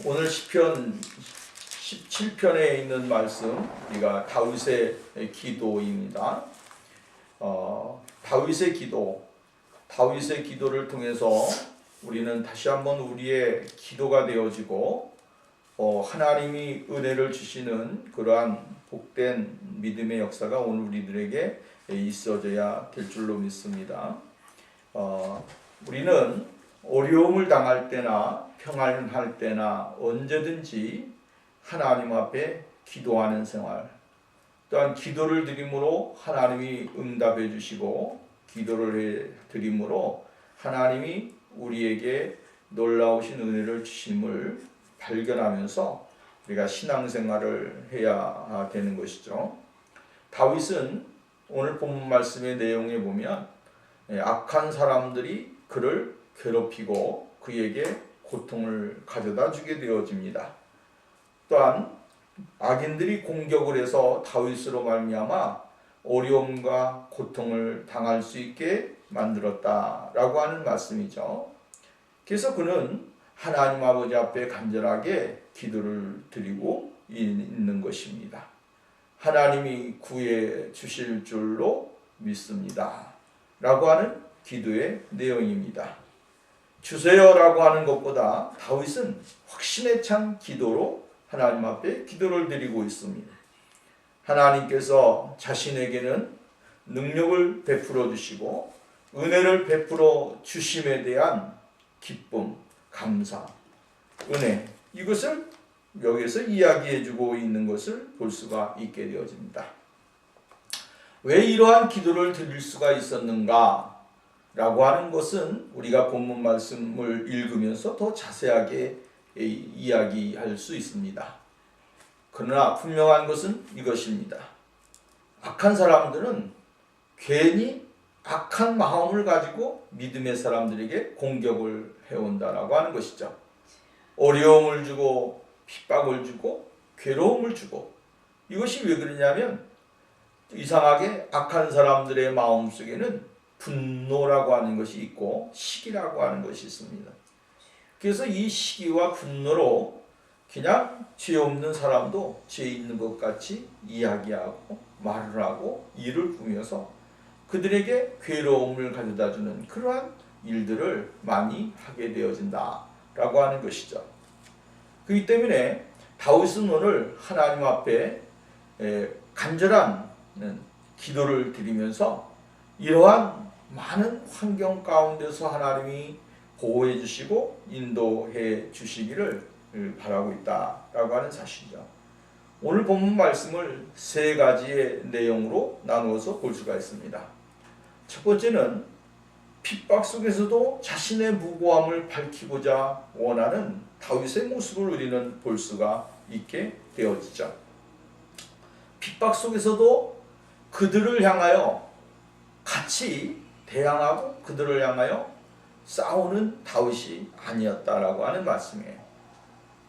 오늘 시편 17편에 있는 말씀, 우리가 다윗의 기도입니다. 다윗의 기도를 통해서 우리는 다시 한번 우리의 기도가 되어지고 하나님이 은혜를 주시는 그러한 복된 믿음의 역사가 오늘 우리들에게 있어져야 될 줄로 믿습니다. 우리는 어려움을 당할 때나 평안할 때나 언제든지 하나님 앞에 기도하는 생활, 또한 기도를 드림으로 하나님이 응답해 주시고 기도를 드림으로 하나님이 우리에게 놀라우신 은혜를 주심을 발견하면서 우리가 신앙생활을 해야 되는 것이죠. 다윗은 오늘 본문 말씀의 내용에 보면 악한 사람들이 그를 괴롭히고 그에게 고통을 가져다 주게 되어집니다. 또한 악인들이 공격을 해서 다윗으로 말미암아 어려움과 고통을 당할 수 있게 만들었다라고 하는 말씀이죠. 그래서 그는 하나님 아버지 앞에 간절하게 기도를 드리고 있는 것입니다. 하나님이 구해 주실 줄로 믿습니다 라고 하는 기도의 내용입니다. 주세요라고 하는 것보다 다윗은 확신에 찬 기도로 하나님 앞에 기도를 드리고 있습니다. 하나님께서 자신에게는 능력을 베풀어 주시고 은혜를 베풀어 주심에 대한 기쁨, 감사, 은혜, 이것을 여기서 이야기해 주고 있는 것을 볼 수가 있게 되어집니다. 왜 이러한 기도를 드릴 수가 있었는가 라고 하는 것은 우리가 본문 말씀을 읽으면서 더 자세하게 이야기할 수 있습니다. 그러나 분명한 것은 이것입니다. 악한 사람들은 괜히 악한 마음을 가지고 믿음의 사람들에게 공격을 해온다라고 하는 것이죠. 어려움을 주고 핍박을 주고 괴로움을 주고, 이것이 왜 그러냐면 이상하게 악한 사람들의 마음속에는 분노라고 하는 것이 있고 시기라고 하는 것이 있습니다. 그래서 이 시기와 분노로 그냥 죄 없는 사람도 죄 있는 것 같이 이야기하고 말을 하고 일을 꾸며서 그들에게 괴로움을 가져다주는 그러한 일들을 많이 하게 되어진다라고 하는 것이죠. 그렇기 때문에 다윗은 오늘 하나님 앞에 간절한 기도를 드리면서 이러한 많은 환경 가운데서 하나님이 보호해 주시고 인도해 주시기를 바라고 있다라고 하는 사실이죠. 오늘 본문 말씀을 세 가지의 내용으로 나누어서 볼 수가 있습니다. 첫 번째는 핍박 속에서도 자신의 무고함을 밝히고자 원하는 다윗의 모습을 우리는 볼 수가 있게 되어지죠. 핍박 속에서도 그들을 향하여 같이 대항하고 그들을 향하여 싸우는 다윗이 아니었다라고 하는 말씀이에요.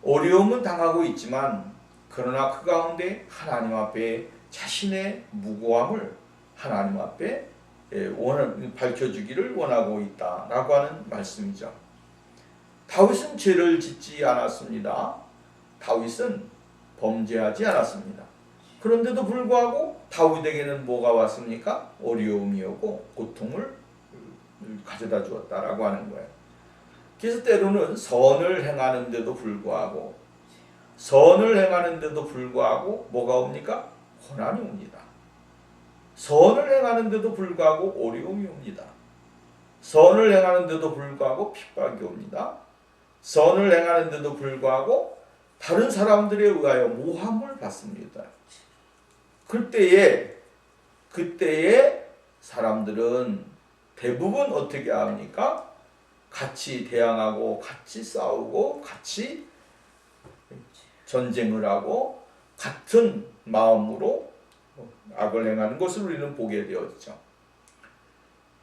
어려움은 당하고 있지만 그러나 그 가운데 하나님 앞에 자신의 무고함을 하나님 앞에 밝혀주기를 원하고 있다라고 하는 말씀이죠. 다윗은 죄를 짓지 않았습니다. 다윗은 범죄하지 않았습니다. 그런데도 불구하고 다윗에게는 뭐가 왔습니까? 어려움이 오고 고통을 가져다 주었다라고 하는 거예요. 그래서 때로는 선을 행하는데도 불구하고 뭐가 옵니까? 고난이 옵니다. 선을 행하는데도 불구하고 어려움이 옵니다. 선을 행하는데도 불구하고 핍박이 옵니다. 선을 행하는데도 불구하고 다른 사람들에 의하여 모함을 받습니다. 그때에 사람들은 대부분 어떻게 합니까? 같이 대항하고 같이 싸우고 같이 전쟁을 하고 같은 마음으로 악을 행하는 것을 우리는 보게 되었죠.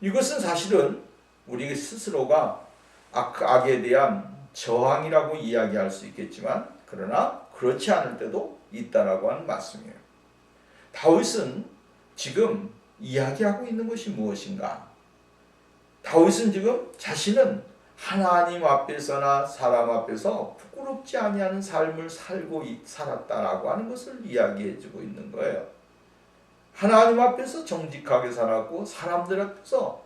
이것은 사실은 우리 스스로가 악에 대한 저항이라고 이야기할 수 있겠지만 그러나 그렇지 않을 때도 있다라고 하는 말씀이에요. 다윗은 지금 이야기하고 있는 것이 무엇인가? 다윗은 지금 자신은 하나님 앞에서나 사람 앞에서 부끄럽지 아니하는 삶을 살았다라고 하는 것을 이야기해주고 있는 거예요. 하나님 앞에서 정직하게 살았고 사람들 앞에서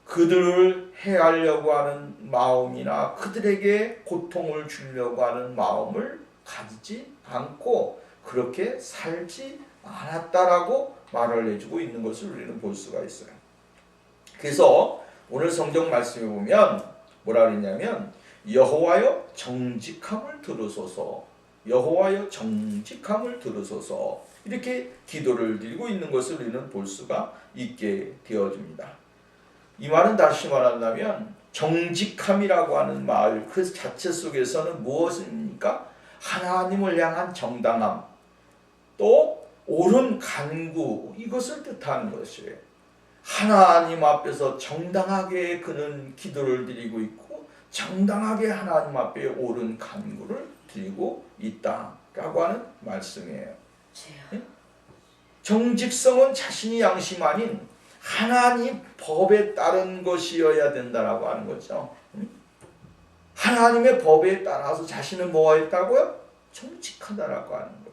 그들을 해하려고 하는 마음이나 그들에게 고통을 주려고 하는 마음을 가지지 않고 그렇게 살지 않았다라고 말을 해주고 있는 것을 우리는 볼 수가 있어요. 그래서 오늘 성경 말씀에 보면 뭐라 그랬냐면 여호와여 정직함을 들으소서, 여호와여 정직함을 들으소서, 이렇게 기도를 드리고 있는 것을 우리는 볼 수가 있게 되어집니다. 이 말은 다시 말한다면 정직함이라고 하는 말 그 자체 속에서는 무엇입니까? 하나님을 향한 정당함, 또 옳은 간구, 이것을 뜻하는 것이에요. 하나님 앞에서 정당하게 그는 기도를 드리고 있고 정당하게 하나님 앞에 옳은 간구를 드리고 있다라고 하는 말씀이에요. 정직성은 자신이 양심 아닌 하나님 법에 따른 것이어야 된다라고 하는 거죠. 하나님의 법에 따라서 자신은 뭐가 있다고요? 정직하다라고 하는 거예요.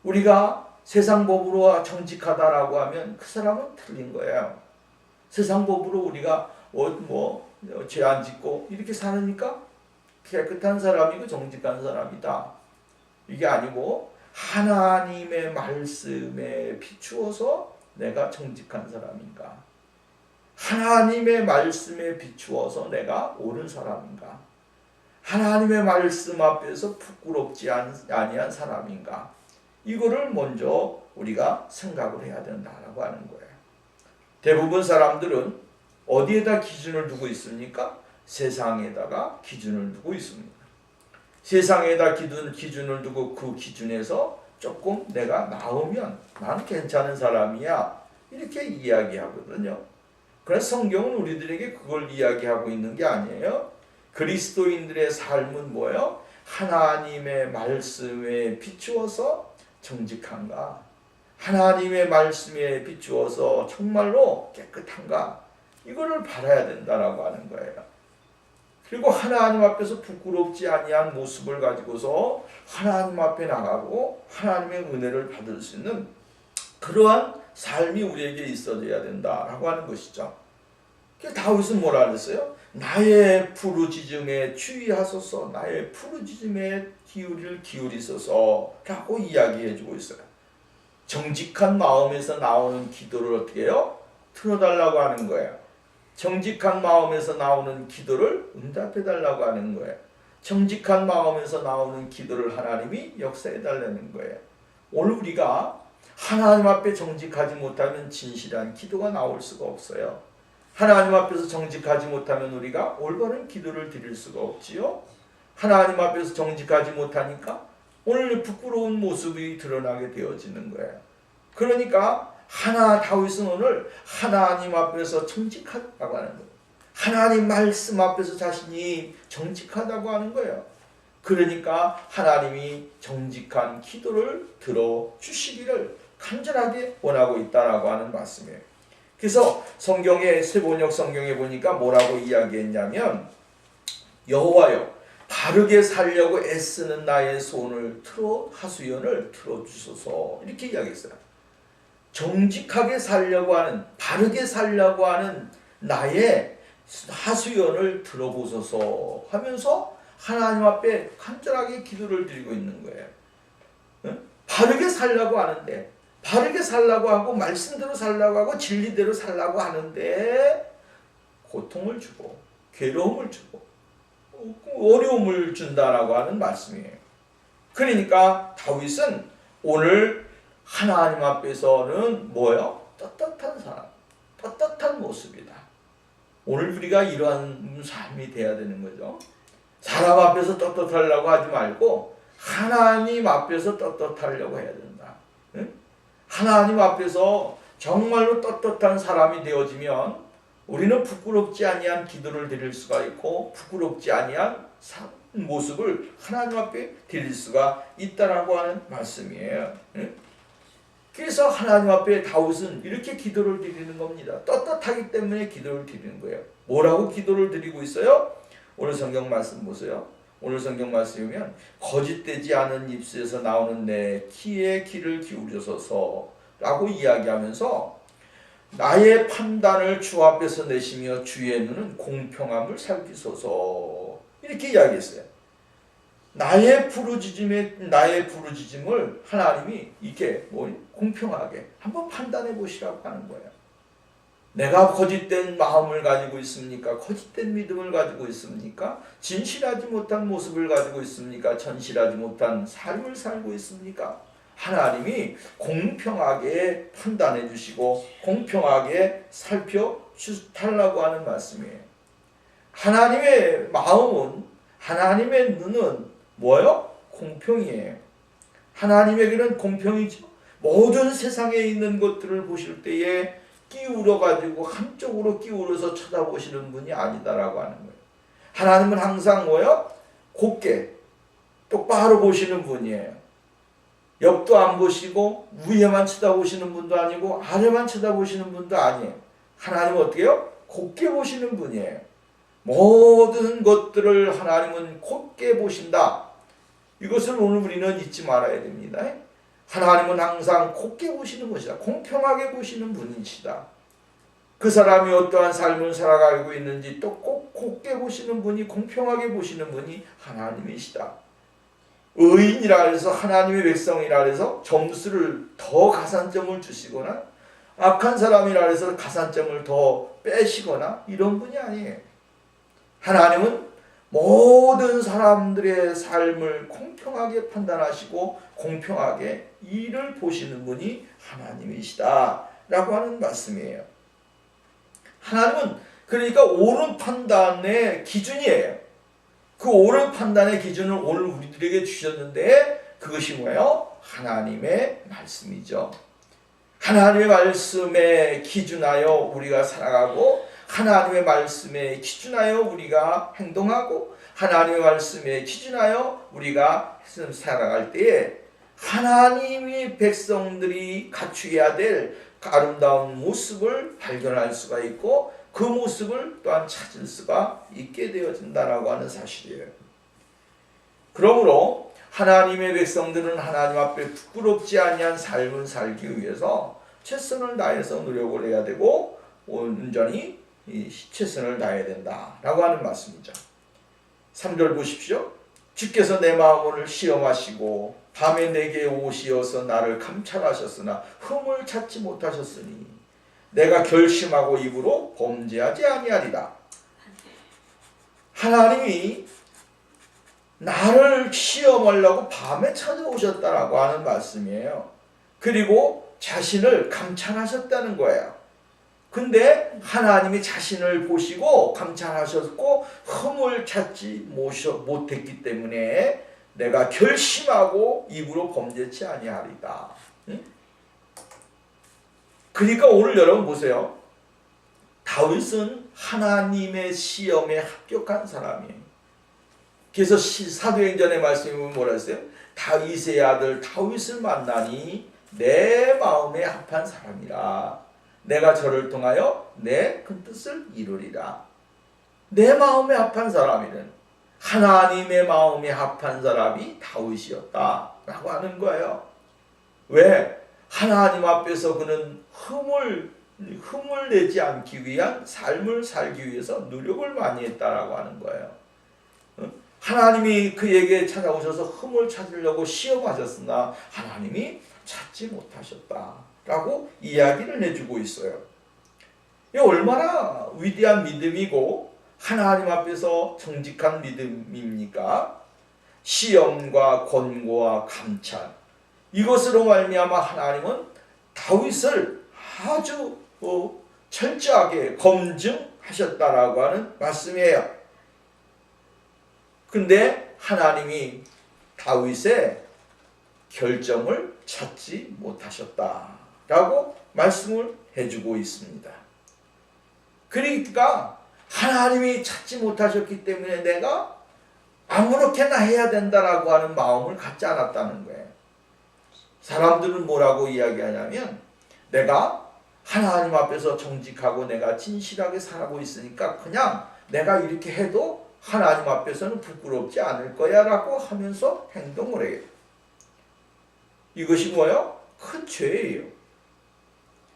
우리가 세상 법으로 정직하다라고 하면 그 사람은 틀린 거예요. 세상 법으로 우리가 죄 안 짓고 이렇게 사니까 깨끗한 사람이고 정직한 사람이다. 이게 아니고 하나님의 말씀에 비추어서 내가 정직한 사람인가? 하나님의 말씀에 비추어서 내가 옳은 사람인가? 하나님의 말씀 앞에서 부끄럽지 아니한 사람인가? 이거를 먼저 우리가 생각을 해야 된다라고 하는 거예요. 대부분 사람들은 어디에다 기준을 두고 있습니까? 세상에다가 기준을 두고 있습니다. 세상에다 기준을 두고 그 기준에서 조금 내가 나으면 난 괜찮은 사람이야 이렇게 이야기하거든요. 그래서 성경은 우리들에게 그걸 이야기하고 있는 게 아니에요. 그리스도인들의 삶은 뭐예요? 하나님의 말씀에 비추어서 정직한가? 하나님의 말씀에 비추어서 정말로 깨끗한가? 이거를 바라야 된다라고 하는 거예요. 그리고 하나님 앞에서 부끄럽지 아니한 모습을 가지고서 하나님 앞에 나가고 하나님의 은혜를 받을 수 있는 그러한 삶이 우리에게 있어야 된다라고 하는 것이죠. 다윗은 뭐라 그랬어요? 나의 부르짖음에 주의하소서, 나의 부르짖음에 기울이소서 라고 이야기해주고 있어요. 정직한 마음에서 나오는 기도를 어떻게 해요? 틀어달라고 하는 거예요. 정직한 마음에서 나오는 기도를 응답해달라고 하는 거예요. 정직한 마음에서 나오는 기도를 하나님이 역사해달라는 거예요. 오늘 우리가 하나님 앞에 정직하지 못하면 진실한 기도가 나올 수가 없어요. 하나님 앞에서 정직하지 못하면 우리가 올바른 기도를 드릴 수가 없지요. 하나님 앞에서 정직하지 못하니까 오늘 부끄러운 모습이 드러나게 되어지는 거예요. 그러니까 다윗은 오늘 하나님 앞에서 정직하다고 하는 거예요. 하나님 말씀 앞에서 자신이 정직하다고 하는 거예요. 그러니까 하나님이 정직한 기도를 들어주시기를 간절하게 원하고 있다라고 하는 말씀이에요. 그래서 성경에 세번역 성경에 보니까 뭐라고 이야기했냐면 여호와여 바르게 살려고 애쓰는 나의 손을 하수연을 틀어주소서 이렇게 이야기했어요. 정직하게 살려고 하는 바르게 살려고 하는 나의 하수연을 들어보소서 하면서 하나님 앞에 간절하게 기도를 드리고 있는 거예요. 바르게 살려고 하는데 바르게 살려고 하고 말씀대로 살려고 하고 진리대로 살려고 하는데 고통을 주고 괴로움을 주고 어려움을 준다라고 하는 말씀이에요. 그러니까 다윗은 오늘 하나님 앞에서는 뭐예요? 떳떳한 사람, 떳떳한 모습이다. 오늘 우리가 이러한 삶이 돼야 되는 거죠. 사람 앞에서 떳떳하려고 하지 말고 하나님 앞에서 떳떳하려고 해야 된다. 응? 하나님 앞에서 정말로 떳떳한 사람이 되어지면 우리는 부끄럽지 아니한 기도를 드릴 수가 있고 부끄럽지 아니한 모습을 하나님 앞에 드릴 수가 있다라고 하는 말씀이에요. 응? 그래서 하나님 앞에 다윗은 이렇게 기도를 드리는 겁니다. 떳떳하기 때문에 기도를 드리는 거예요. 뭐라고 기도를 드리고 있어요? 오늘 성경 말씀 보세요. 오늘 성경 말씀이면 거짓되지 않은 입술에서 나오는 내 귀에 귀를 기울여서서 라고 이야기하면서 나의 판단을 주 앞에서 내시며 주의 눈은 공평함을 살피소서 이렇게 이야기했어요. 나의 부르짖음을 하나님이 이게 공평하게 한번 판단해 보시라고 하는 거예요. 내가 거짓된 마음을 가지고 있습니까? 거짓된 믿음을 가지고 있습니까? 진실하지 못한 모습을 가지고 있습니까? 전실하지 못한 삶을 살고 있습니까? 하나님이 공평하게 판단해 주시고 공평하게 살펴달라고 하는 말씀이에요. 하나님의 마음은, 하나님의 눈은 뭐예요? 공평이에요. 하나님에게는 공평이죠. 모든 세상에 있는 것들을 보실 때에 끼우러가지고 한쪽으로 끼우러서 쳐다보시는 분이 아니다라고 하는 거예요. 하나님은 항상 뭐예요? 곱게 똑바로 보시는 분이에요. 옆도 안 보시고 위에만 쳐다보시는 분도 아니고 아래만 쳐다보시는 분도 아니에요. 하나님은 어떻게 해요? 곱게 보시는 분이에요. 모든 것들을 하나님은 곱게 보신다. 이것을 오늘 우리는 잊지 말아야 됩니다. 하나님은 항상 곱게 보시는 것이다. 공평하게 보시는 분이시다. 그 사람이 어떠한 삶을 살아가고 있는지 또 꼭 곱게 보시는 분이, 공평하게 보시는 분이 하나님이시다. 의인이라 해서, 하나님의 백성이라 해서 점수를 더 가산점을 주시거나 악한 사람이라 해서 가산점을 더 빼시거나 이런 분이 아니에요. 하나님은 모든 사람들의 삶을 공평하게 판단하시고 공평하게 이를 보시는 분이 하나님이시다 라고 하는 말씀이에요. 하나님은 그러니까 옳은 판단의 기준이에요. 그 옳은 판단의 기준을 오늘 우리들에게 주셨는데 그것이 뭐예요? 하나님의 말씀이죠. 하나님의 말씀에 기준하여 우리가 살아가고 하나님의 말씀에 기준하여 우리가 행동하고 하나님의 말씀에 기준하여 우리가 살아갈 때에 하나님이 백성들이 갖추어야 될 아름다운 모습을 발견할 수가 있고 그 모습을 또한 찾을 수가 있게 되어진다라고 하는 사실이에요. 그러므로 하나님의 백성들은 하나님 앞에 부끄럽지 아니한 삶을 살기 위해서 최선을 다해서 노력을 해야 되고 온전히 최선을 다해야 된다라고 하는 말씀이죠. 3절 보십시오. 주께서 내 마음을 시험하시고 밤에 내게 오시어서 나를 감찰하셨으나 흠을 찾지 못하셨으니 내가 결심하고 입으로 범죄하지 아니하리라. 하나님이 나를 시험하려고 밤에 찾아오셨다라고 하는 말씀이에요. 그리고 자신을 감찰하셨다는 거예요. 근데 하나님이 자신을 보시고 감찰하셨고 흠을 찾지 못했기 때문에 내가 결심하고 입으로 범죄치 아니하리다. 응? 그러니까 오늘 여러분 보세요. 다윗은 하나님의 시험에 합격한 사람이에요. 그래서 사도행전의 말씀이 뭐라 했어요? 다윗의 아들 다윗을 만나니 내 마음에 합한 사람이라. 내가 저를 통하여 내 큰 뜻을 이루리라. 내 마음에 합한 사람이란 하나님의 마음에 합한 사람이 다윗이었다 라고 하는 거예요. 왜? 하나님 앞에서 그는 흠을 내지 않기 위한 삶을 살기 위해서 노력을 많이 했다라고 하는 거예요. 하나님이 그에게 찾아오셔서 흠을 찾으려고 시험하셨으나 하나님이 찾지 못하셨다라고 이야기를 해주고 있어요. 이게 얼마나 위대한 믿음이고 하나님 앞에서 정직한 믿음입니까? 시험과 권고와 감찰, 이것으로 말미암아 하나님은 다윗을 아주 철저하게 검증하셨다라고 하는 말씀이에요. 근데 하나님이 다윗의 결정을 찾지 못하셨다라고 말씀을 해주고 있습니다. 그러니까 하나님이 찾지 못하셨기 때문에 내가 아무렇게나 해야 된다라고 하는 마음을 갖지 않았다는 거예요. 사람들은 뭐라고 이야기하냐면 내가 하나님 앞에서 정직하고 내가 진실하게 살아가고 있으니까 그냥 내가 이렇게 해도 하나님 앞에서는 부끄럽지 않을 거야 라고 하면서 행동을 해요. 이것이 뭐예요? 큰 죄예요.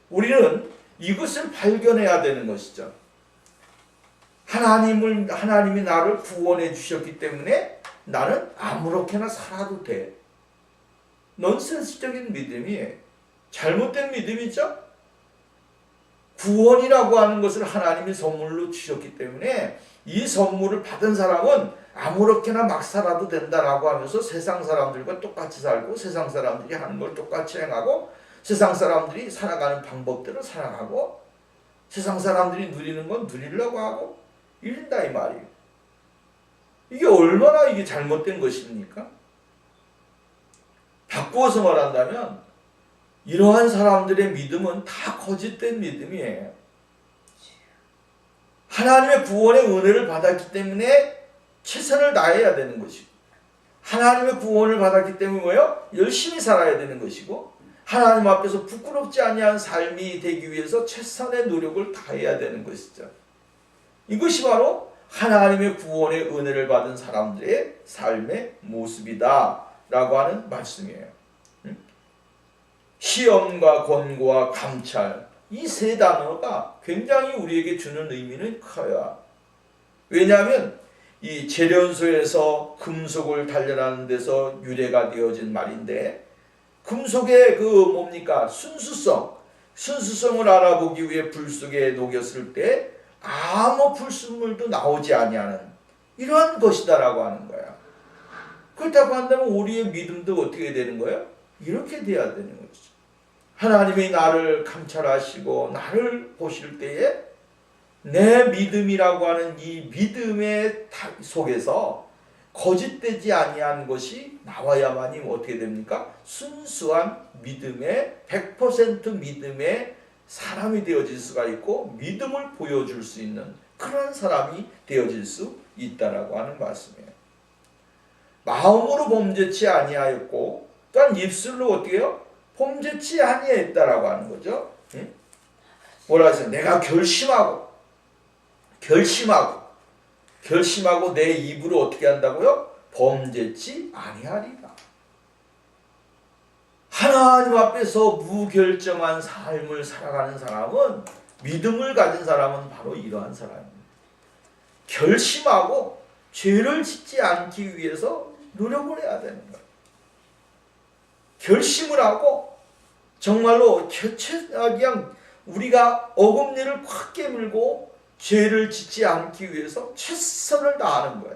우리는 이것을 발견해야 되는 것이죠. 하나님이 나를 구원해 주셨기 때문에 나는 아무렇게나 살아도 돼. 넌센스적인 믿음이에요. 잘못된 믿음이죠. 구원이라고 하는 것을 하나님이 선물로 주셨기 때문에 이 선물을 받은 사람은 아무렇게나 막 살아도 된다라고 하면서 세상 사람들과 똑같이 살고 세상 사람들이 하는 걸 똑같이 행하고 세상 사람들이 살아가는 방법대로 살아가고 세상 사람들이 누리는 건 누리려고 하고 이런다 이 말이에요. 이게 얼마나 이게 잘못된 것입니까? 바꾸어서 말한다면 이러한 사람들의 믿음은 다 거짓된 믿음이에요. 하나님의 구원의 은혜를 받았기 때문에 최선을 다해야 되는 것이고 하나님의 구원을 받았기 때문에 뭐예요? 열심히 살아야 되는 것이고 하나님 앞에서 부끄럽지 아니한 삶이 되기 위해서 최선의 노력을 다해야 되는 것이죠. 이것이 바로 하나님의 구원의 은혜를 받은 사람들의 삶의 모습이다 라고 하는 말씀이에요. 시험과 권고와 감찰 이 세 단어가 굉장히 우리에게 주는 의미는 커요. 왜냐하면 이 재련소에서 금속을 단련하는 데서 유래가 되어진 말인데 금속의 그 뭡니까? 순수성을 알아보기 위해 불 속에 녹였을 때 아무 불순물도 나오지 아니하는 이러한 것이다라고 하는 거야. 그렇다고 한다면 우리의 믿음도 어떻게 되는 거예요? 이렇게 돼야 되는 거죠. 하나님이 나를 감찰하시고 나를 보실 때에 내 믿음이라고 하는 이 믿음의 속에서 거짓되지 아니한 것이 나와야만이 어떻게 됩니까? 순수한 믿음의 100% 믿음의 사람이 되어질 수가 있고 믿음을 보여줄 수 있는 그런 사람이 되어질 수 있다라고 하는 말씀이에요. 마음으로 범죄치 아니하였고 또한 입술로 어떻게 해요? 범죄치 아니했다라고 하는 거죠. 뭐라 했어요? 내가 결심하고 내 입으로 어떻게 한다고요? 범죄치 아니하리라. 하나님 앞에서 무결정한 삶을 살아가는 사람은 믿음을 가진 사람은 바로 이러한 사람입니다. 결심하고 죄를 짓지 않기 위해서 노력을 해야 되는 거예요. 결심을 하고 정말로 그냥 우리가 어금니를 콱 깨물고 죄를 짓지 않기 위해서 최선을 다하는 거예요.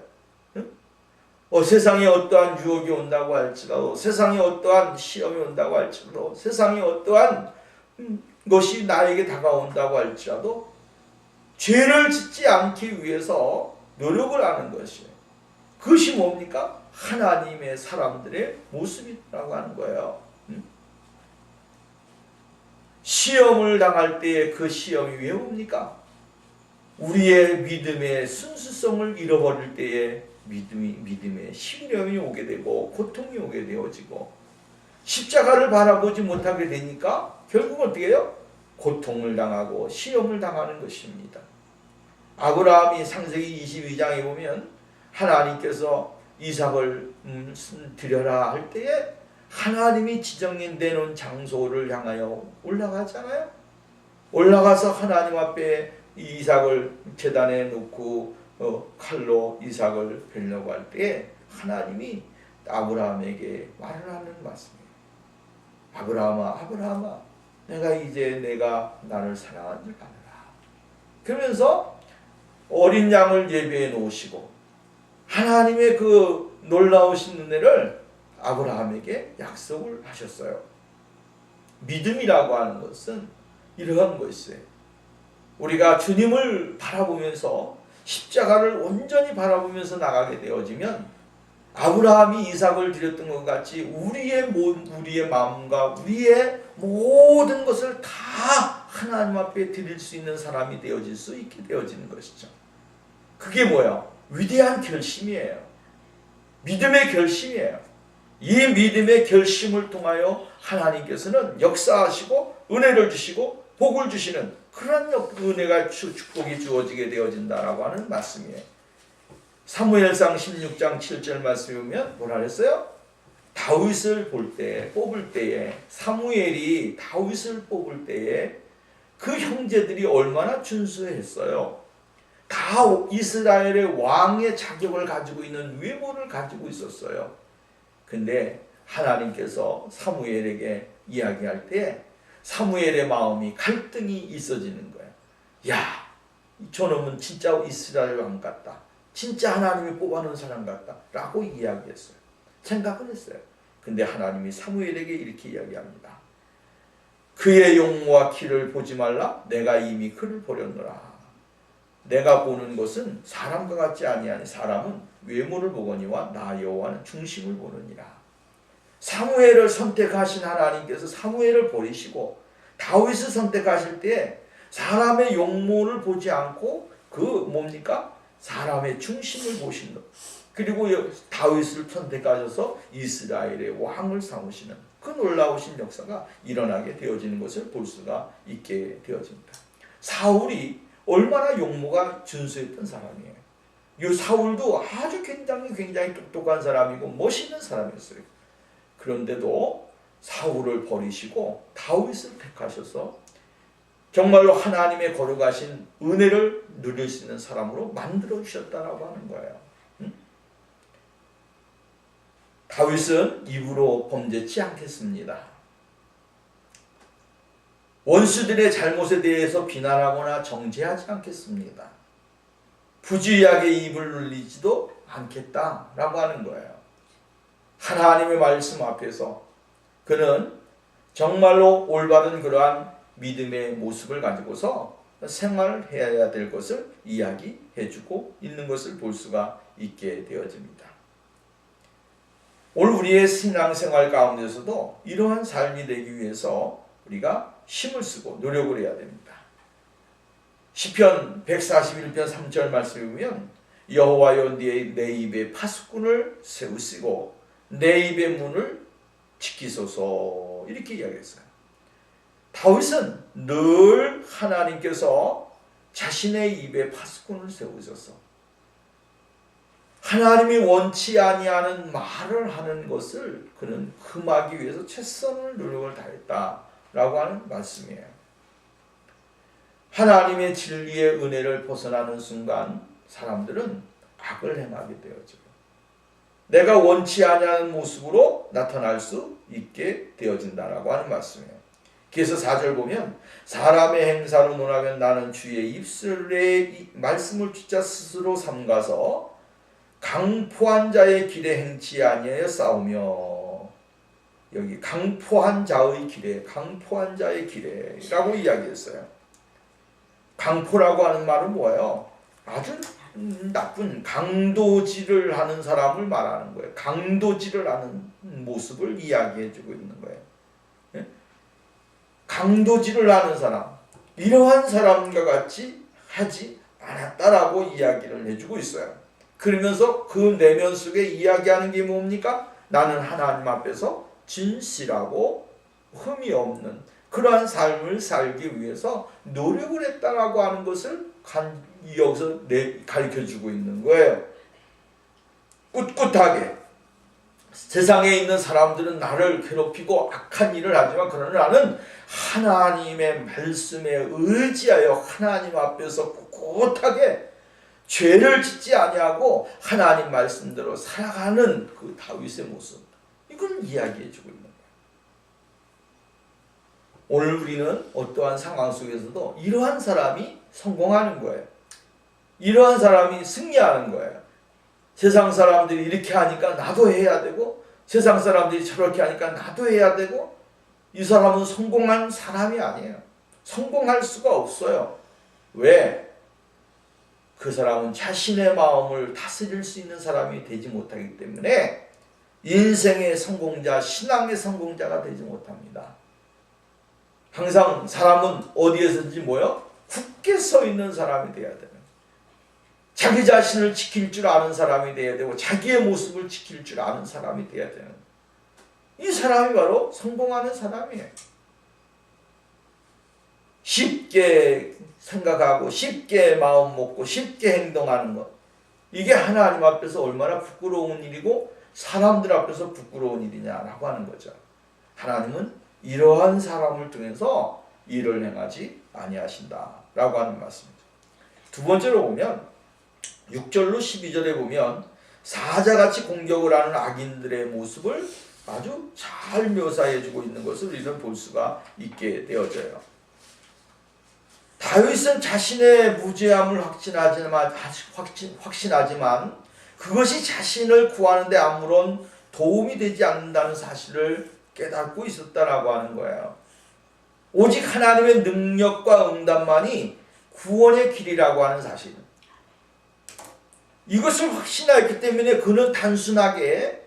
세상에 어떠한 유혹이 온다고 할지라도 세상에 어떠한 시험이 온다고 할지라도 세상에 어떠한 것이 나에게 다가온다고 할지라도 죄를 짓지 않기 위해서 노력을 하는 것이에요. 그것이 뭡니까? 하나님의 사람들의 모습이라고 하는 거예요. 시험을 당할 때에 그 시험이 왜 옵니까? 우리의 믿음의 순수성을 잃어버릴 때에 믿음의 시련이 오게 되고 고통이 오게 되어지고 십자가를 바라보지 못하게 되니까 결국 어떻게 해요? 고통을 당하고 시험을 당하는 것입니다. 아브라함이 창세기 22장에 보면 하나님께서 이삭을 드려라 할 때에 하나님이 지정해 놓은 장소를 향하여 올라가잖아요. 올라가서 하나님 앞에 이삭을 제단에 놓고 칼로 이삭을 베려고 할 때에 하나님이 아브라함에게 말을 하는 말씀이에요. 아브라함아 내가 나를 사랑한 줄 아노라. 그러면서 어린 양을 예배해 놓으시고 하나님의 그 놀라우신 은혜를 아브라함에게 약속을 하셨어요. 믿음이라고 하는 것은 이러한 것이에요. 우리가 주님을 바라보면서 십자가를 온전히 바라보면서 나가게 되어지면 아브라함이 이삭을 드렸던 것 같이 우리의 마음과 우리의 모든 것을 다 하나님 앞에 드릴 수 있는 사람이 되어질 수 있게 되어지는 것이죠. 그게 뭐야? 위대한 결심이에요. 믿음의 결심이에요. 이 믿음의 결심을 통하여 하나님께서는 역사하시고 은혜를 주시고 복을 주시는 그런 은혜가 축복이 주어지게 되어진다라고 하는 말씀이에요. 사무엘상 16장 7절 말씀에 보면 뭐라 그랬어요? 다윗을 뽑을 때에 사무엘이 다윗을 뽑을 때에 그 형제들이 얼마나 준수했어요. 다 이스라엘의 왕의 자격을 가지고 있는 외모를 가지고 있었어요. 근데 하나님께서 사무엘에게 이야기할 때 사무엘의 마음이 갈등이 있어지는 거예요. 야, 저놈은 진짜 이스라엘 왕 같다. 진짜 하나님이 뽑아놓은 사람 같다. 라고 이야기했어요. 생각을 했어요. 근데 하나님이 사무엘에게 이렇게 이야기합니다. 그의 용모와 키를 보지 말라. 내가 이미 그를 보렸노라. 내가 보는 것은 사람과 같지 아니하니 사람은 외모를 보거니와 나 여호와는 중심을 보느니라. 사무엘을 선택하신 하나님께서 사무엘을 버리시고 다윗을 선택하실 때 사람의 용모를 보지 않고 그 뭡니까? 사람의 중심을 보신 것. 그리고 다윗을 선택하셔서 이스라엘의 왕을 삼으시는 그 놀라우신 역사가 일어나게 되어지는 것을 볼 수가 있게 되어집니다. 사울이 얼마나 용모가 준수했던 사람이에요. 이 사울도 아주 굉장히 똑똑한 사람이고 멋있는 사람이었어요. 그런데도 사울을 버리시고 다윗을 택하셔서 정말로 하나님의 거룩하신 은혜를 누릴 수 있는 사람으로 만들어 주셨다라고 하는 거예요. 다윗은 입으로 범죄치 않겠습니다. 원수들의 잘못에 대해서 비난하거나 정죄하지 않겠습니다. 부주의하게 입을 눌리지도 않겠다라고 하는 거예요. 하나님의 말씀 앞에서 그는 정말로 올바른 그러한 믿음의 모습을 가지고서 생활해야 될 것을 이야기해주고 있는 것을 볼 수가 있게 되어집니다. 오늘 우리의 신앙생활 가운데서도 이러한 삶이 되기 위해서 우리가 힘을 쓰고 노력을 해야 됩니다. 시편 141편 3절 말씀에 보면 여호와여 내 입에 파수꾼을 세우시고 내 입의 문을 지키소서 이렇게 이야기했어요. 다윗은 늘 하나님께서 자신의 입에 파수꾼을 세우셔서 하나님이 원치 아니하는 말을 하는 것을 그는 금하기 위해서 최선의 노력을 다했다라고 하는 말씀이에요. 하나님의 진리의 은혜를 벗어나는 순간 사람들은 악을 행하게 되어져요. 내가 원치 아니하는 모습으로 나타날 수 있게 되어진다라고 하는 말씀이에요. 그래서 4절 보면 사람의 행사로 논하면 나는 주의 입술의 말씀을 진짜 스스로 삼가서 강포한 자의 길에 행치 아니하여 싸우며 여기 강포한 자의 길에라고 이야기했어요. 강포라고 하는 말은 뭐예요? 아주 나쁜 강도질을 하는 사람을 말하는 거예요. 강도질을 하는 모습을 이야기해주고 있는 거예요. 강도질을 하는 사람, 이러한 사람과 같이 하지 않았다라고 이야기를 해주고 있어요. 그러면서 그 내면 속에 이야기하는 게 뭡니까? 나는 하나님 앞에서 진실하고 흠이 없는 그러한 삶을 살기 위해서 노력을 했다라고 하는 것을 여기서 가르쳐주고 있는 거예요. 꿋꿋하게 세상에 있는 사람들은 나를 괴롭히고 악한 일을 하지만 그러나 나는 하나님의 말씀에 의지하여 하나님 앞에서 꿋꿋하게 죄를 짓지 아니하고 하나님 말씀대로 살아가는 그 다윗의 모습, 이걸 이야기해주고 있는 거예요. 오늘 우리는 어떠한 상황 속에서도 이러한 사람이 성공하는 거예요. 이러한 사람이 승리하는 거예요. 세상 사람들이 이렇게 하니까 나도 해야 되고 세상 사람들이 저렇게 하니까 나도 해야 되고 이 사람은 성공한 사람이 아니에요. 성공할 수가 없어요. 왜? 그 사람은 자신의 마음을 다스릴 수 있는 사람이 되지 못하기 때문에 인생의 성공자, 신앙의 성공자가 되지 못합니다. 항상 사람은 어디에서든지 굳게 서 있는 사람이 되어야 되는, 자기 자신을 지킬 줄 아는 사람이 되어야 되고 자기의 모습을 지킬 줄 아는 사람이 되어야 되는, 이 사람이 바로 성공하는 사람이에요. 쉽게 생각하고 쉽게 마음 먹고 쉽게 행동하는 것, 이게 하나님 앞에서 얼마나 부끄러운 일이고 사람들 앞에서 부끄러운 일이냐라고 하는 거죠. 하나님은 이러한 사람을 통해서 일을 행하지 아니하신다라고 하는 말씀이죠. 두 번째로 보면 6절로 12절에 보면 사자같이 공격을 하는 악인들의 모습을 아주 잘 묘사해주고 있는 것을 우리는 볼 수가 있게 되어져요. 다윗은 자신의 무죄함을 확신하지만 그것이 자신을 구하는 데 아무런 도움이 되지 않는다는 사실을 깨닫고 있었다라고 하는 거예요. 오직 하나님의 능력과 응답만이 구원의 길이라고 하는 사실, 이것을 확신하였기 때문에 그는 단순하게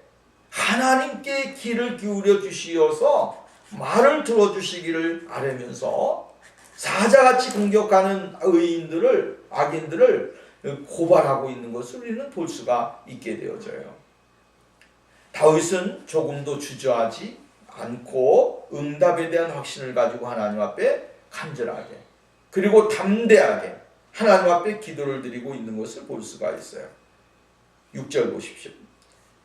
하나님께 귀를 기울여 주시어서 말을 들어주시기를 아뢰면서 사자같이 공격하는 악인들을 고발하고 있는 것을 우리는 볼 수가 있게 되어져요. 다윗은 조금도 주저하지 않고 응답에 대한 확신을 가지고 하나님 앞에 간절하게 그리고 담대하게 하나님 앞에 기도를 드리고 있는 것을 볼 수가 있어요. 6절 보십시오.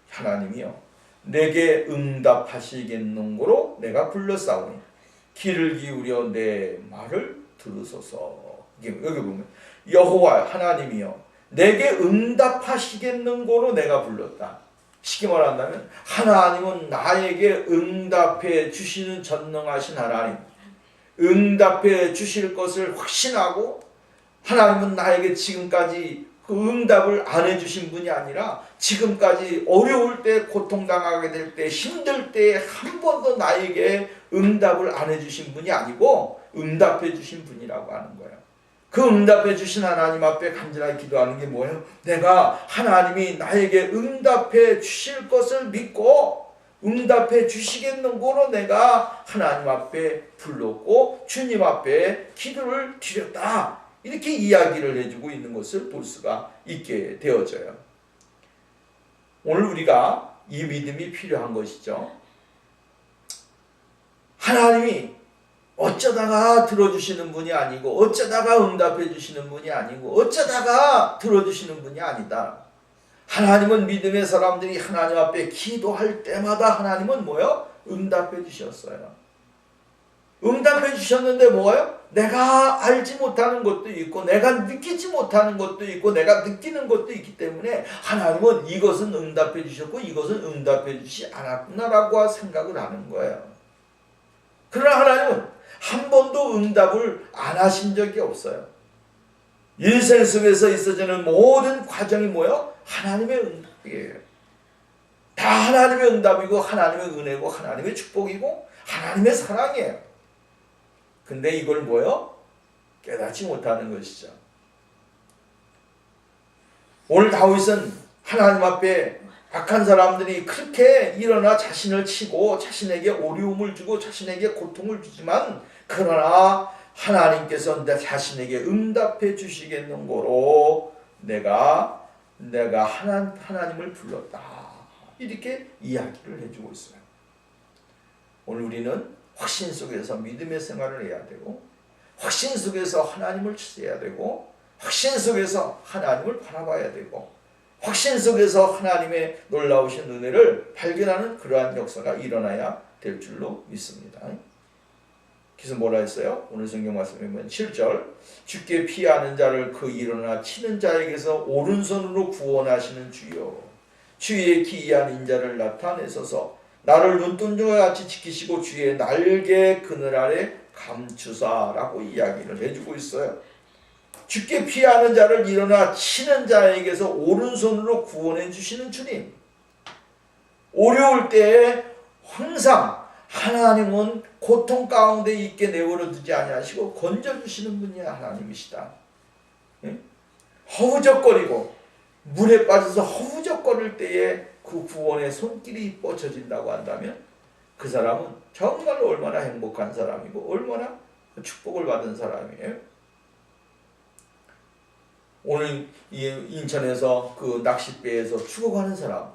하나님이여 내게 응답하시겠는고로 내가 불렀사오니 귀를 기울여 내 말을 들으소서. 여기 보면 여호와 하나님이여 내게 응답하시겠는고로 내가 불렀다. 쉽게 말한다면 하나님은 나에게 응답해 주시는 전능하신 하나님, 응답해 주실 것을 확신하고 하나님은 나에게 지금까지 그 응답을 안 해주신 분이 아니라 지금까지 어려울 때, 고통당하게 될 때, 힘들 때 한 번도 나에게 응답을 안 해주신 분이 아니고 응답해 주신 분이라고 하는 거예요. 그 응답해 주신 하나님 앞에 간절하게 기도하는 게 뭐예요? 내가 하나님이 나에게 응답해 주실 것을 믿고 응답해 주시겠는고로 내가 하나님 앞에 불렀고 주님 앞에 기도를 드렸다. 이렇게 이야기를 해주고 있는 것을 볼 수가 있게 되어져요. 오늘 우리가 이 믿음이 필요한 것이죠. 하나님이 어쩌다가 들어주시는 분이 아니고 어쩌다가 응답해 주시는 분이 아니고 어쩌다가 들어주시는 분이 아니다. 하나님은 믿음의 사람들이 하나님 앞에 기도할 때마다 하나님은 뭐요? 응답해 주셨어요. 응답해 주셨는데 뭐예요? 내가 알지 못하는 것도 있고 내가 느끼지 못하는 것도 있고 내가 느끼는 것도 있기 때문에 하나님은 이것은 응답해 주셨고 이것은 응답해 주시지 않았구나라고 생각을 하는 거예요. 그러나 하나님은 한 번도 응답을 안 하신 적이 없어요. 인생 속에서 있어지는 모든 과정이 뭐예요? 하나님의 응답이에요. 다 하나님의 응답이고 하나님의 은혜고 하나님의 축복이고 하나님의 사랑이에요. 근데 이걸 뭐예요? 깨닫지 못하는 것이죠. 오늘 다윗은 하나님 앞에 악한 사람들이 그렇게 일어나 자신을 치고 자신에게 어려움을 주고 자신에게 고통을 주지만 그러나 하나님께서 내 자신에게 응답해 주시겠는고로 내가 하나님을 불렀다. 이렇게 이야기를 해주고 있어요. 오늘 우리는 확신 속에서 믿음의 생활을 해야 되고 확신 속에서 하나님을 찾아야 되고 확신 속에서 하나님을 바라봐야 되고 확신 속에서 하나님의 놀라우신 은혜를 발견하는 그러한 역사가 일어나야 될 줄로 믿습니다. 그래서 뭐라 했어요? 오늘 성경 말씀에 보면 7절 주께 피하는 자를 그 일어나 치는 자에게서 오른손으로 구원하시는 주여 주의 기이한 인자를 나타내소서 나를 눈동자와 같이 지키시고 주의 날개 그늘 아래 감추사라고 이야기를 해주고 있어요. 주께 피하는 자를 일어나 치는 자에게서 오른손으로 구원해 주시는 주님. 어려울 때에 항상 하나님은 고통 가운데 있게 내버려 두지 아니하시고 건져주시는 분이 하나님이시다. 허우적거리고 물에 빠져서 허우적거릴 때에 그 구원의 손길이 뻗쳐진다고 한다면 그 사람은 정말 얼마나 행복한 사람이고 얼마나 축복을 받은 사람이에요. 오늘 인천에서 그 낚싯배에서 죽어가는 사람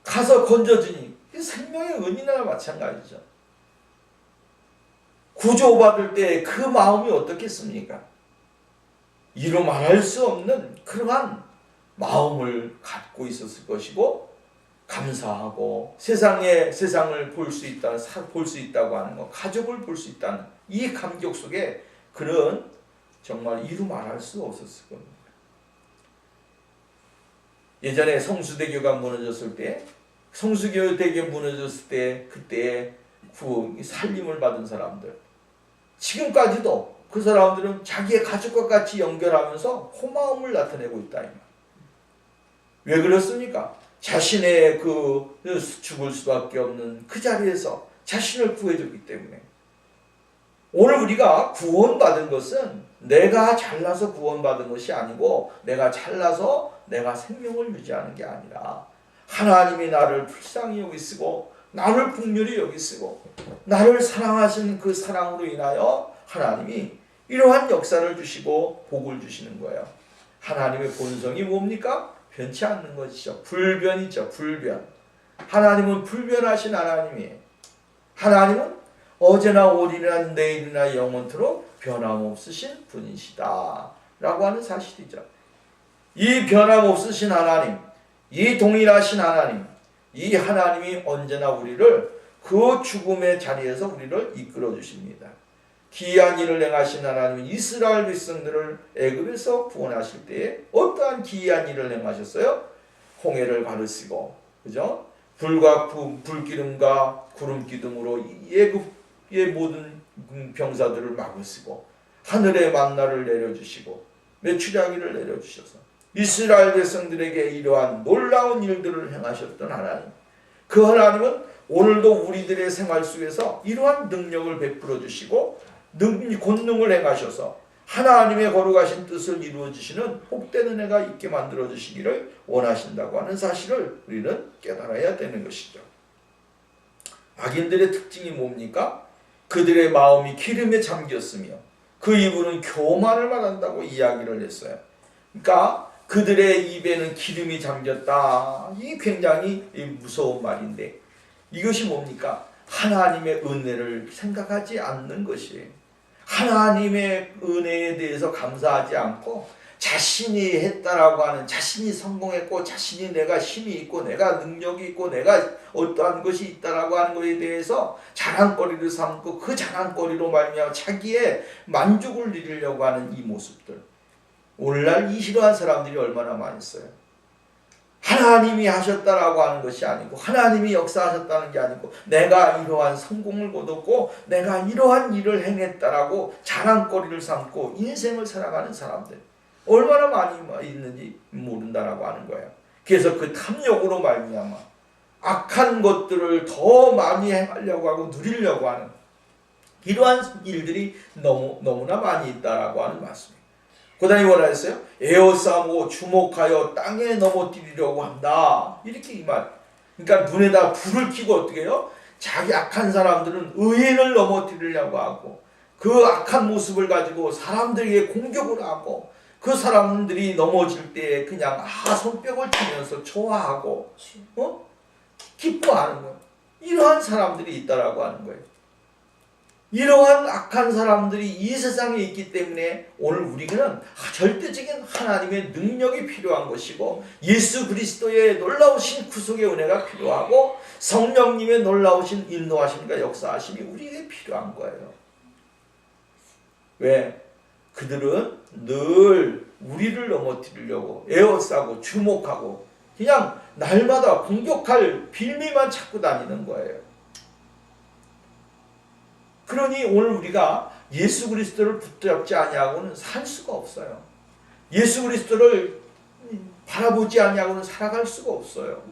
가서 건져주니 생명의 은이나 마찬가지죠. 구조받을 때 그 마음이 어떻겠습니까? 이루 말할 수 없는 그러한 마음을 갖고 있었을 것이고, 감사하고 세상을 볼 수 있다고 하는 것, 가족을 볼 수 있다는 이 감격 속에 그는 정말 이루 말할 수 없었을 겁니다. 예전에 성수대교가 무너졌을 때, 그때 살림을 받은 사람들, 지금까지도 그 사람들은 자기의 가족과 같이 연결하면서 고마움을 나타내고 있다. 왜 그렇습니까? 자신의 죽을 수밖에 없는 그 자리에서 자신을 구해줬기 때문에. 오늘 우리가 구원받은 것은 내가 잘나서 구원받은 것이 아니고, 내가 잘나서 내가 생명을 유지하는 게 아니라 하나님이 나를 불쌍히 여기시고 나를 긍휼히 여기시고 나를 사랑하신 그 사랑으로 인하여 하나님이 이러한 역사를 주시고 복을 주시는 거예요. 하나님의 본성이 뭡니까? 변치 않는 것이죠. 불변이죠. 불변. 하나님은 불변하신 하나님이에요. 하나님은 어제나 오늘이나 내일이나 영원토록 변함없으신 분이시다 라고 하는 사실이죠. 이 변함없으신 하나님, 이 동일하신 하나님, 이 하나님이 언제나 우리를 그 죽음의 자리에서 우리를 이끌어 주십니다. 기이한 일을 행하신 하나님은 이스라엘 백성들을 애굽에서 구원하실 때에 어떠한 기이한 일을 행하셨어요? 홍해를 가르시고, 그죠? 불과 불기둥과 구름기둥으로 애굽의 모든 병사들을 막으시고, 하늘의 만나를 내려주시고, 메추라기를 내려주셔서 이스라엘 백성들에게 이러한 놀라운 일들을 행하셨던 하나님, 그 하나님은 오늘도 우리들의 생활 속에서 이러한 능력을 베풀어 주시고 권능을 행하셔서 하나님의 거룩하신 뜻을 이루어 주시는 복된 은혜가 있게 만들어 주시기를 원하신다고 하는 사실을 우리는 깨달아야 되는 것이죠. 악인들의 특징이 뭡니까? 그들의 마음이 기름에 잠겼으며 그 입으로는 교만을 말한다고 이야기를 했어요. 그러니까 그들의 입에는 기름이 잠겼다. 이 굉장히 무서운 말인데, 이것이 뭡니까? 하나님의 은혜를 생각하지 않는 것이에요. 하나님의 은혜에 대해서 감사하지 않고 자신이 했다라고 하는, 자신이 성공했고 자신이 내가 힘이 있고 내가 능력이 있고 내가 어떠한 것이 있다라고 하는 것에 대해서 자랑거리를 삼고 그 자랑거리로 말미암아 자기의 만족을 누리려고 하는 이 모습들, 오늘날 이러한 사람들이 얼마나 많이 있어요. 하나님이 하셨다라고 하는 것이 아니고, 하나님이 역사하셨다는 게 아니고, 내가 이러한 성공을 거뒀고 내가 이러한 일을 행했다라고 자랑거리를 삼고 인생을 살아가는 사람들 얼마나 많이 있는지 모른다라고 하는 거예요. 그래서 그 탐욕으로 말미암아 악한 것들을 더 많이 행하려고 하고 누리려고 하는 이러한 일들이 너무나 많이 있다라고 하는 말씀입니다. 그 다음에 뭐라 했어요? 에워싸고 주목하여 땅에 넘어뜨리려고 한다. 이렇게 이 말. 그러니까 눈에다 불을 켜고 어떻게 해요? 자기 악한 사람들은 의인을 넘어뜨리려고 하고 그 악한 모습을 가지고 사람들에게 공격을 하고 그 사람들이 넘어질 때 그냥 손뼉을 치면서 좋아하고 기뻐하는 거예요. 이러한 사람들이 있다라고 하는 거예요. 이러한 악한 사람들이 이 세상에 있기 때문에 오늘 우리는 절대적인 하나님의 능력이 필요한 것이고 예수 그리스도의 놀라우신 구속의 은혜가 필요하고 성령님의 놀라우신 인도하심과 역사하심이 우리에게 필요한 거예요. 왜? 그들은 늘 우리를 넘어뜨리려고 에워싸고 주목하고 그냥 날마다 공격할 빌미만 찾고 다니는 거예요. 그러니 오늘 우리가 예수 그리스도를 붙잡지 아니하고는 살 수가 없어요. 예수 그리스도를 바라보지 아니하고는 살아갈 수가 없어요.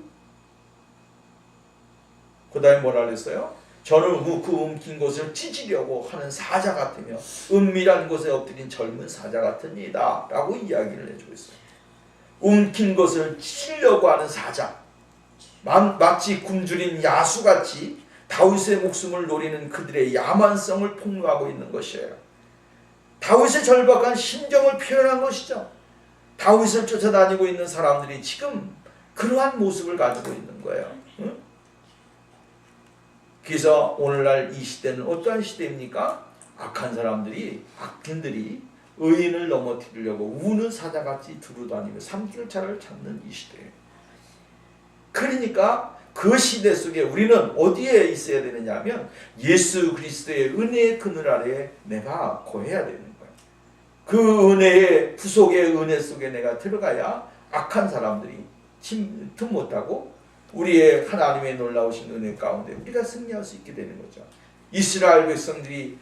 그 다음에 뭐라 그랬어요? 저는 그 움킨 곳을 찢으려고 하는 사자 같으며 은밀한 곳에 엎드린 젊은 사자 같으니다 라고 이야기를 해주고 있어요. 움킨 것을 찢으려고 하는 사자, 마치 굶주린 야수같이 다윗의 목숨을 노리는 그들의 야만성을 폭로하고 있는 것이에요. 다윗의 절박한 심정을 표현한 것이죠. 다윗을 쫓아다니고 있는 사람들이 지금 그러한 모습을 가지고 있는 거예요. 응? 그래서 오늘날 이 시대는 어떠한 시대입니까? 악한 사람들이, 악인들이 의인을 넘어뜨리려고 우는 사자같이 두루다니며 삼킬차를 찾는 이 시대에, 그러니까 그 시대 속에 우리는 어디에 있어야 되느냐 하면 예수 그리스도의 은혜의 그늘 아래에 내가 거해야 되는 거예요. 그 은혜의 구속의 은혜 속에 내가 들어가야 악한 사람들이 틈 못하고 우리의 하나님의 놀라우신 은혜 가운데 우리가 승리할 수 있게 되는 거죠. 이스라엘 백성들이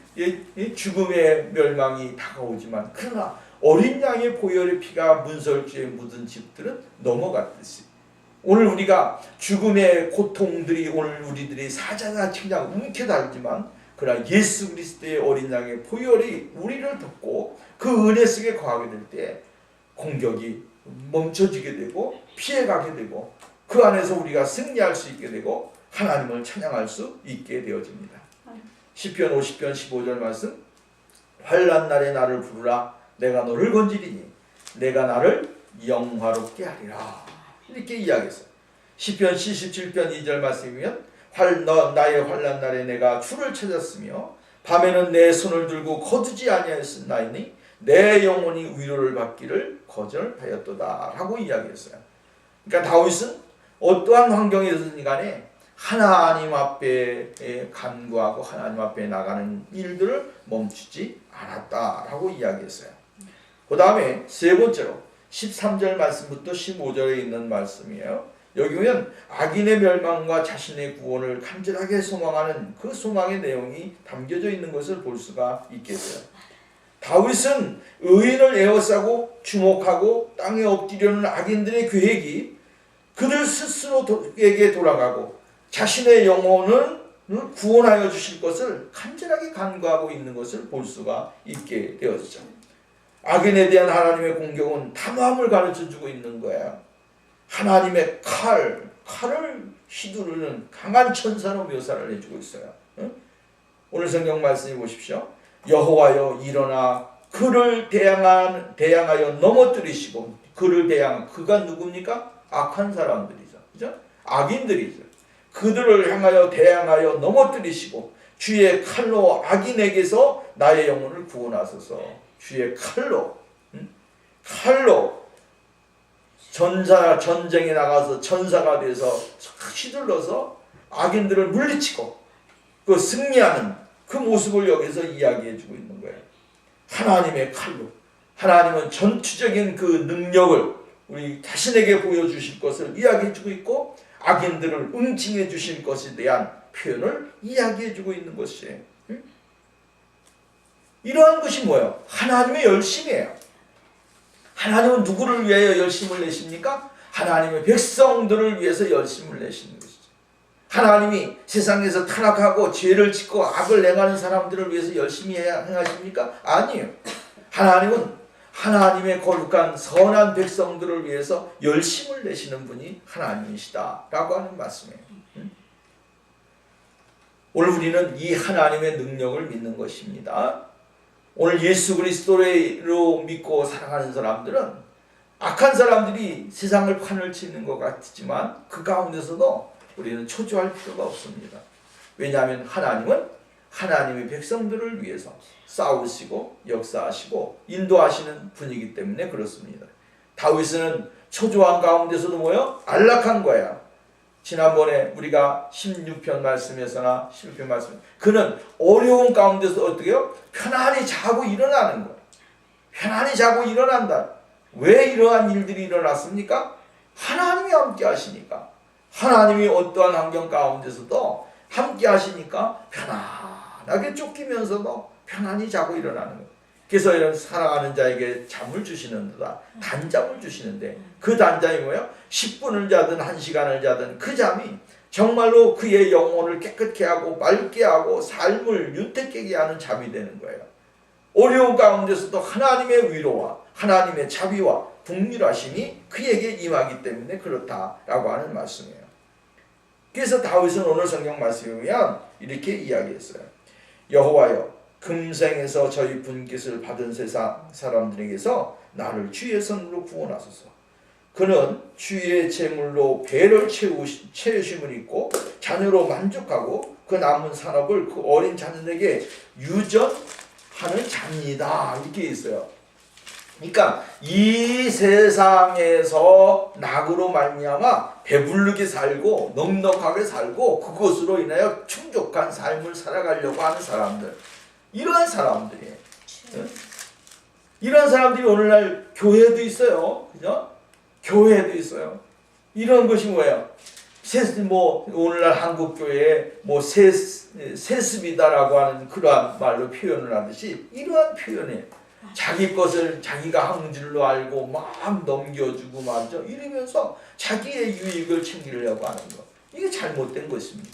죽음의 멸망이 다가오지만 그러나 어린 양의 보혈의 피가 문설주에 묻은 집들은 넘어갔듯이 오늘 우리가 죽음의 고통들이 오늘 우리들이 사자같이 그냥 움켜달지만 그러나 예수 그리스도의 어린 양의 보혈이 우리를 덮고 그 은혜 속에 거하게 될 때 공격이 멈춰지게 되고 피해가게 되고 그 안에서 우리가 승리할 수 있게 되고 하나님을 찬양할 수 있게 되어집니다. 시편 50편 15절 말씀, 환난 날에 나를 부르라 내가 너를 건지리니 내가 나를 영화롭게 하리라, 이렇게 이야기했어요. 시편 77편 2절 말씀이면 나의 환난 날에 내가 주를 찾았으며 밤에는 내 손을 들고 거두지 아니하였나이니 내 영혼이 위로를 받기를 거절하였도다 라고 이야기했어요. 그러니까 다윗은 어떠한 환경이든 간에 하나님 앞에 간구하고 하나님 앞에 나가는 일들을 멈추지 않았다라고 이야기했어요. 그 다음에 세 번째로 13절 말씀부터 15절에 있는 말씀이에요. 여기 보면 악인의 멸망과 자신의 구원을 간절하게 소망하는 그 소망의 내용이 담겨져 있는 것을 볼 수가 있겠어요. 다윗은 의인을 에워싸고 주목하고 땅에 엎드려는 악인들의 계획이 그들 스스로에게 돌아가고 자신의 영혼을 구원하여 주실 것을 간절하게 간구하고 있는 것을 볼 수가 있게 되었죠. 악인에 대한 하나님의 공격은 탐함을 가르쳐주고 있는 거예요. 하나님의 칼을 휘두르는 강한 천사로 묘사를 해주고 있어요. 오늘 성경 말씀해 보십시오. 여호와여 일어나 그를 대항하여 넘어뜨리시고, 그가 누굽니까? 악한 사람들이죠. 그죠? 악인들이죠. 그들을 향하여 대항하여 넘어뜨리시고 주의 칼로 악인에게서 나의 영혼을 구원하소서. 주의 칼로 전쟁에 나가서 전사가 돼서 휘둘러서 악인들을 물리치고 그 승리하는 그 모습을 여기서 이야기해주고 있는 거예요. 하나님의 칼로, 하나님은 전투적인 그 능력을 우리 자신에게 보여주실 것을 이야기해주고 있고 악인들을 응징해 주실 것에 대한 표현을 이야기해주고 있는 것이에요. 이러한 것이 뭐예요? 하나님의 열심이에요. 하나님은 누구를 위하여 열심을 내십니까? 하나님의 백성들을 위해서 열심을 내시는 것이죠. 하나님이 세상에서 타락하고 죄를 짓고 악을 행하는 사람들을 위해서 열심히 행하십니까? 아니에요. 하나님은 하나님의 거룩한 선한 백성들을 위해서 열심을 내시는 분이 하나님이시다라고 하는 말씀이에요. 오늘 우리는 이 하나님의 능력을 믿는 것입니다. 오늘 예수 그리스도로 믿고 살아가는 사람들은 악한 사람들이 세상을 판을 치는 것 같지만 그 가운데서도 우리는 초조할 필요가 없습니다. 왜냐하면 하나님은 하나님의 백성들을 위해서 싸우시고 역사하시고 인도하시는 분이기 때문에 그렇습니다. 다윗은 초조한 가운데서도 뭐예요? 안락한 거야. 지난번에 우리가 16편 말씀에서나 11편 말씀, 그는 어려운 가운데서 어떻게 해요? 편안히 자고 일어나는 거예요. 편안히 자고 일어난다. 왜 이러한 일들이 일어났습니까? 하나님이 함께 하시니까. 하나님이 어떠한 환경 가운데서도 함께 하시니까 편안하게 쫓기면서도 편안히 자고 일어나는 거예요. 그래서 이런 살아가는 자에게 잠을 주시는도다. 단잠을 주시는데 그 단잠이 뭐예요? 10분을 자든 1시간을 자든 그 잠이 정말로 그의 영혼을 깨끗게 하고 맑게 하고 삶을 윤택하게 하는 잠이 되는 거예요. 어려운 가운데서도 하나님의 위로와 하나님의 자비와 북률하심이 그에게 임하기 때문에 그렇다라고 하는 말씀이에요. 그래서 다윗은 오늘 성경 말씀에 보면 이렇게 이야기했어요. 여호와여 금생에서 저희 분깃을 받은 세상 사람들에게서 나를 주의 손으로 구원하소서. 그는 주의 제물로 배를 채우심을 입고 자녀로 만족하고 그 남은 산업을 그 어린 자녀에게 유전 하는 자입니다. 이렇게 있어요. 그러니까 이 세상에서 낙으로 말미암아 배부르게 살고 넉넉하게 살고 그것으로 인하여 충족한 삶을 살아가려고 하는 사람들, 이러한 사람들이에요. 이러한 사람들이 오늘날 교회도 있어요. 그죠? 교회도 있어요. 이런 것이 뭐예요? 오늘날 한국 교회에 세습이다라고 하는 그러한 말로 표현을 하듯이 이러한 표현에 자기 것을 자기가 한 줄로 알고 막 넘겨주고 말이죠. 이러면서 자기의 유익을 챙기려고 하는 것. 이게 잘못된 것입니다.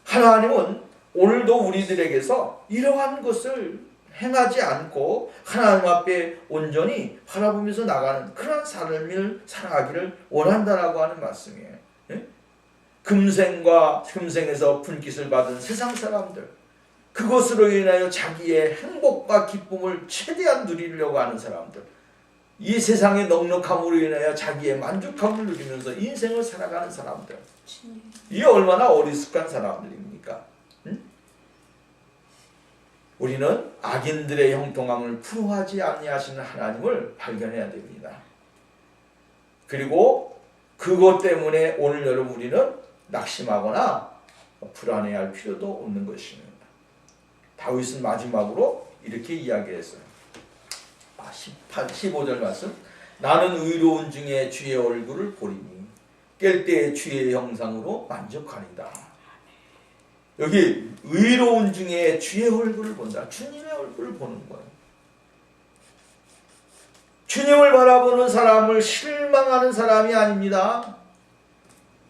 하나님은 오늘도 우리들에게서 이러한 것을 행하지 않고 하나님 앞에 온전히 바라보면서 나가는 그런 삶을 살아가기를 원한다라고 하는 말씀이에요. 예? 금생에서 분깃을 받은 세상 사람들, 그것으로 인하여 자기의 행복과 기쁨을 최대한 누리려고 하는 사람들, 이 세상의 넉넉함으로 인하여 자기의 만족함을 누리면서 인생을 살아가는 사람들, 이 얼마나 어리숙한 사람들입니까? 우리는 악인들의 형통함을 풀어하지 아니하시는 하나님을 발견해야 됩니다. 그리고 그것 때문에 오늘 여러분 우리는 낙심하거나 불안해할 필요도 없는 것입니다. 다윗은 마지막으로 이렇게 이야기했어요. 15절 말씀. 나는 의로운 중에 주의 얼굴을 보리니 깰 때에 주의 형상으로 만족하리다. 여기 의로운 중에 주의 얼굴을 본다. 주님의 얼굴을 보는 거예요. 주님을 바라보는 사람을 실망하는 사람이 아닙니다.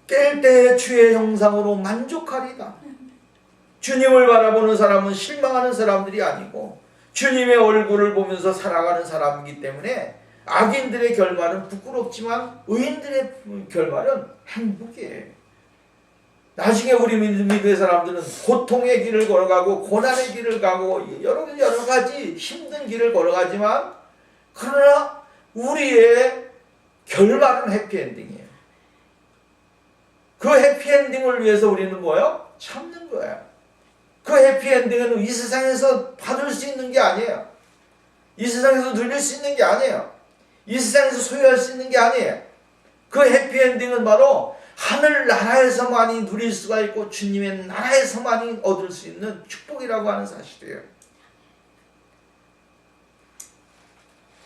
깰 때에 주의 형상으로 만족하리다. 주님을 바라보는 사람은 실망하는 사람들이 아니고 주님의 얼굴을 보면서 살아가는 사람이기 때문에 악인들의 결말은 부끄럽지만 의인들의 결말은 행복이에요. 나중에 우리 믿음의 사람들은 고통의 길을 걸어가고 고난의 길을 가고 여러 가지 힘든 길을 걸어가지만 그러나 우리의 결말은 해피엔딩이에요. 그 해피엔딩을 위해서 우리는 뭐예요? 참는 거예요. 그 해피엔딩은 이 세상에서 받을 수 있는 게 아니에요. 이 세상에서 누릴 수 있는 게 아니에요. 이 세상에서 소유할 수 있는 게 아니에요. 그 해피엔딩은 바로 하늘나라에서만이 누릴 수가 있고 주님의 나라에서만이 얻을 수 있는 축복이라고 하는 사실이에요.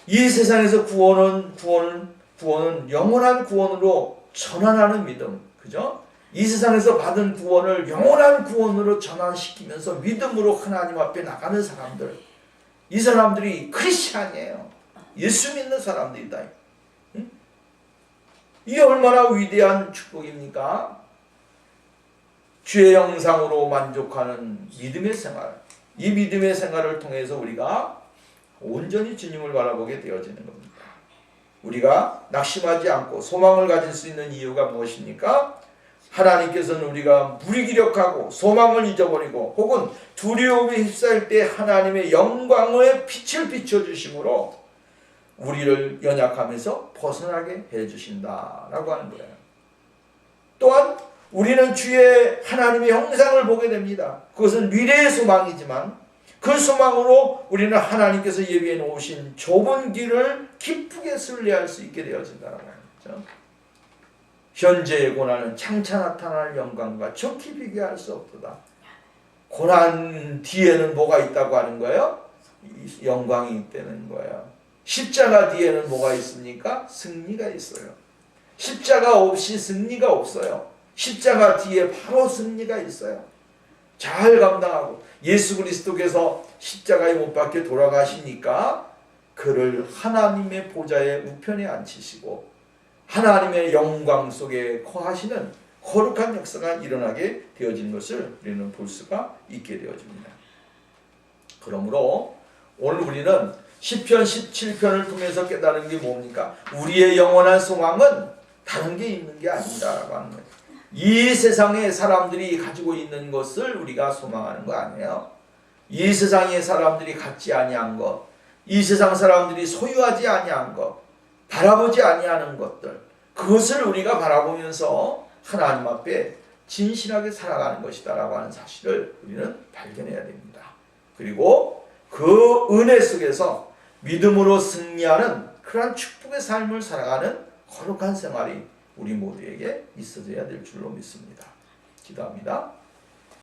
이 세상에서 구원은 영원한 구원으로 전환하는 믿음, 그죠? 이 세상에서 받은 구원을 영원한 구원으로 전환시키면서 믿음으로 하나님 앞에 나가는 사람들, 이 사람들이 크리스찬이에요. 예수 믿는 사람들이다. 응? 이게 얼마나 위대한 축복입니까? 주의 형상으로 만족하는 믿음의 생활, 이 믿음의 생활을 통해서 우리가 온전히 주님을 바라보게 되어지는 겁니다. 우리가 낙심하지 않고 소망을 가질 수 있는 이유가 무엇입니까? 하나님께서는 우리가 무기력하고 소망을 잊어버리고 혹은 두려움에 휩싸일 때 하나님의 영광의 빛을 비춰주심으로 우리를 연약함에서 벗어나게 해주신다라고 하는 거예요. 또한 우리는 주의 하나님의 형상을 보게 됩니다. 그것은 미래의 소망이지만 그 소망으로 우리는 하나님께서 예비해 놓으신 좁은 길을 기쁘게 순례할 수 있게 되어진다라고 하는 거죠. 현재의 고난은 장차 나타날 영광과 좋게 비교할 수 없도다. 고난 뒤에는 뭐가 있다고 하는 거예요? 영광이 있다는 거예요. 십자가 뒤에는 뭐가 있습니까? 승리가 있어요. 십자가 없이 승리가 없어요. 십자가 뒤에 바로 승리가 있어요. 잘 감당하고 예수 그리스도께서 십자가에 못 박혀 돌아가시니까 그를 하나님의 보좌의 우편에 앉히시고 하나님의 영광 속에 거하시는 거룩한 역사가 일어나게 되어진 것을 우리는 볼 수가 있게 되어집니다. 그러므로 오늘 우리는 시편 17편을 통해서 깨달은 게 뭡니까? 우리의 영원한 소망은 다른 게 있는 게 아니다라고 하는 거예요. 이 세상의 사람들이 가지고 있는 것을 우리가 소망하는 거 아니에요. 이 세상의 사람들이 갖지 아니한 것, 이 세상 사람들이 소유하지 아니한 것, 바라보지 아니하는 것들, 그것을 우리가 바라보면서 하나님 앞에 진실하게 살아가는 것이다 라고 하는 사실을 우리는 발견해야 됩니다. 그리고 그 은혜 속에서 믿음으로 승리하는 그러한 축복의 삶을 살아가는 거룩한 생활이 우리 모두에게 있어져야 될 줄로 믿습니다. 기도합니다.